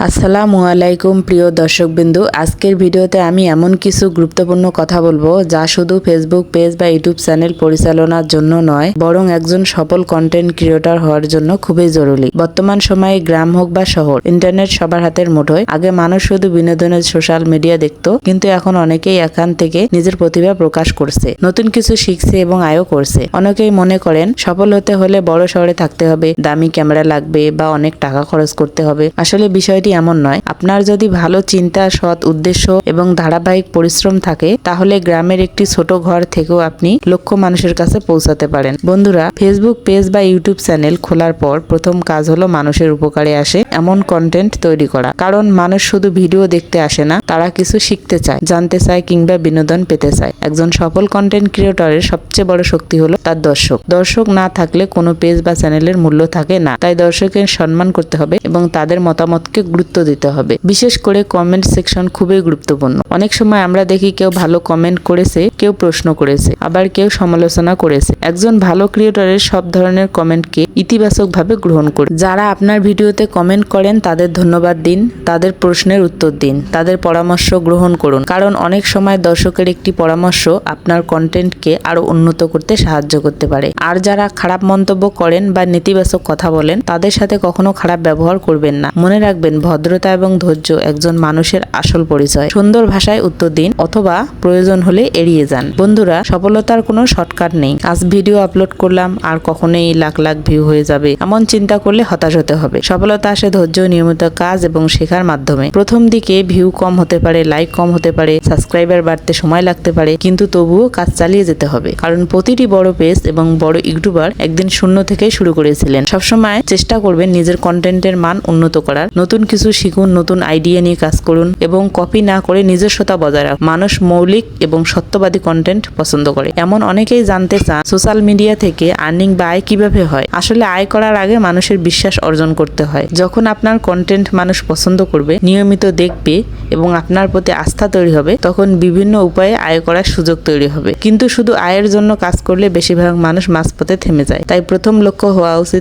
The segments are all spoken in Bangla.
আসসালামু আলাইকুম প্রিয় দর্শকবৃন্দু, আজকের ভিডিওতে আমি এমন কিছু গুরুত্বপূর্ণ কথা বলবো যা শুধু ফেসবুক পেজ বা ইউটিউব চ্যানেল পরিচালনার জন্য নয়, বরং একজন সফল কন্টেন্ট ক্রিয়েটর হওয়ার জন্য খুবই জরুরি। বর্তমান সময়ে গ্রাম হোক বা শহর, ইন্টারনেট সবার হাতের মুঠোয়। আগে মানুষ শুধু বিনোদনের সোশ্যাল মিডিয়া দেখতো, কিন্তু এখন অনেকেই এখান থেকে নিজের প্রতিভা প্রকাশ করছে, নতুন কিছু শিখছে এবং আয়ও করছে। অনেকেই মনে করেন সফল হতে হলে বড় শহরে থাকতে হবে, দামি ক্যামেরা লাগবে বা অনেক টাকা খরচ করতে হবে। আসলে বিষয়টি এমন নয়। আপনার যদি ভালো চিন্তা, সৎ উদ্দেশ্য এবং ধারাবাহিক পরিশ্রম থাকে, তাহলে গ্রামের একটি ছোট ঘর থেকেও আপনি লক্ষ মানুষের কাছে পৌঁছাতে পারেন। বন্ধুরা, ফেসবুক পেজ বা ইউটিউব চ্যানেল খোলার পর প্রথম কাজ হলো মানুষের উপকারে আসে এমন কন্টেন্ট তৈরি করা। কারণ মানুষ শুধু ভিডিও দেখতে আসে না, তারা কিছু শিখতে চায়, জানতে চায় কিংবা বিনোদন পেতে চায়। একজন সফল কন্টেন্ট ক্রিয়েটরের সবচেয়ে বড় শক্তি হলো তার দর্শক। দর্শক না থাকলে কোনো পেজ বা চ্যানেলের মূল্য থাকে না। তাই দর্শকের সম্মান করতে হবে এবং তাদের মতামতকে গুরুত্ব দিতে হবে। বিশেষ করে কমেন্ট সেকশন খুবই গুরুত্বপূর্ণ। অনেক সময় আমরা দেখি কেউ ভালো কমেন্ট করেছে, কেউ প্রশ্ন করেছে, আবার কেউ সমালোচনা করেছে। একজন ভালো ক্রিয়েটরের সব ধরনের কমেন্টকে ইতিবাচকভাবে গ্রহণ করে। যারা আপনার ভিডিওতে কমেন্ট করেন তাদের ধন্যবাদ দিন, তাদের প্রশ্নের উত্তর দিন, তাদের পরামর্শ গ্রহণ করুন। কারণ অনেক সময় দর্শকের একটি পরামর্শ আপনার কন্টেন্টকে আরো উন্নত করতে সাহায্য করতে পারে। আর যারা খারাপ মন্তব্য করেন বা নেতিবাচক কথা বলেন, তাদের সাথে কখনো খারাপ ব্যবহার করবেন না। মনে রাখবেন, ভদ্রতা এবং ধৈর্য একজন মানুষের আসল পরিচয়। সুন্দর ভাষায় উত্তর দিন অথবা প্রয়োজন হলে এড়িয়ে যান। বন্ধুরা, সফলতার কোনো শর্টকাট নেই। আজ ভিডিও আপলোড করলাম আর কখনোই লাখ লাখ ভিউ হয়ে যাবে, এমন চিন্তা করলে হতাশ হতে হবে। সফলতা আসে ধৈর্য, নিয়মিত কাজ এবং শেখার মাধ্যমে। প্রথম দিকে ভিউ কম হতে পারে, লাইক কম হতে পারে, সাবস্ক্রাইবার বাড়তে সময় লাগতে পারে, কিন্তু তবুও কাজ চালিয়ে যেতে হবে। কারণ প্রতিটি বড় পেজ এবং বড় ইউটিউবার একদিন শূন্য থেকে শুরু করেছিলেন। সবসময় চেষ্টা করবেন নিজের কন্টেন্টের মান উন্নত করার। নতুন কিছু শিখুন, নতুন আইডিয়া নিয়ে কাজ করুন এবং কপি না করে নিজস্বতা বজায় রাখুন। মানুষ মৌলিক এবং সত্যবাদী কন্টেন্ট পছন্দ করে। এমন অনেকেই জানতে চান সোশ্যাল মিডিয়া থেকে আর্নিং বা আয় কিভাবে হয়। আসলে আয় করার আগে মানুষের বিশ্বাস অর্জন করতে হয়। যখন আপনার কন্টেন্ট মানুষ পছন্দ করবে, নিয়মিত দেখবে এবং আপনার প্রতি আস্থা তৈরি হবে, তখন বিভিন্ন উপায়ে আয় করার সুযোগ তৈরি হবে। কিন্তু শুধু আয়ের জন্য কাজ করলে বেশিরভাগ মানুষ মাঝপথে থেমে যায়। তাই প্রথম লক্ষ্য হওয়া উচিত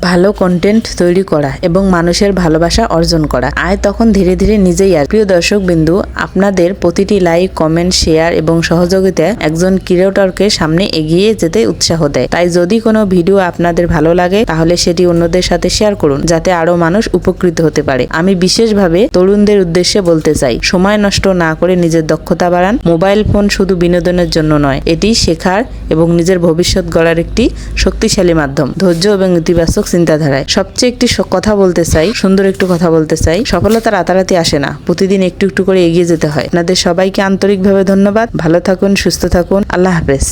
ভালো কন্টেন্ট তৈরি করা এবং মানুষের ভালোবাসা অর্জন করা। আয় তখন ধীরে ধীরে নিজেই আসবে। প্রিয় দর্শক বিন্দু, আপনাদের প্রতিটি লাইক, কমেন্ট, শেয়ার এবং সহযোগিতা একজন ক্রিয়েটরকে সামনে এগিয়ে যেতে উৎসাহ দেয়। তাই যদি কোনো ভিডিও আপনাদের ভালো লাগে, তাহলে সেটি অন্যদের সাথে শেয়ার করুন, যাতে আরো মানুষ উপকৃত হতে পারে। আমি বিশেষভাবে তরুণদের উদ্দেশ্যে বলতে চাই, সময় নষ্ট না করে নিজের দক্ষতা বাড়ান। মোবাইল ফোন শুধু বিনোদনের জন্য নয়, এটি শেখার এবং নিজের ভবিষ্যৎ গড়ার একটি শক্তিশালী মাধ্যম। ধৈর্য এবং ইতিবাচক চিন্তাধারায় সবচেয়ে একটি কথা বলতে চাই, সুন্দর একটু কথা বলতে চাই। সফলতা রাতারাতি আসে না, প্রতিদিন একটু একটু করে এগিয়ে যেতে হয়। আপনাদের সবাইকে আন্তরিকভাবে ধন্যবাদ। ভালো থাকুন, সুস্থ থাকুন। আল্লাহ হাফেজ।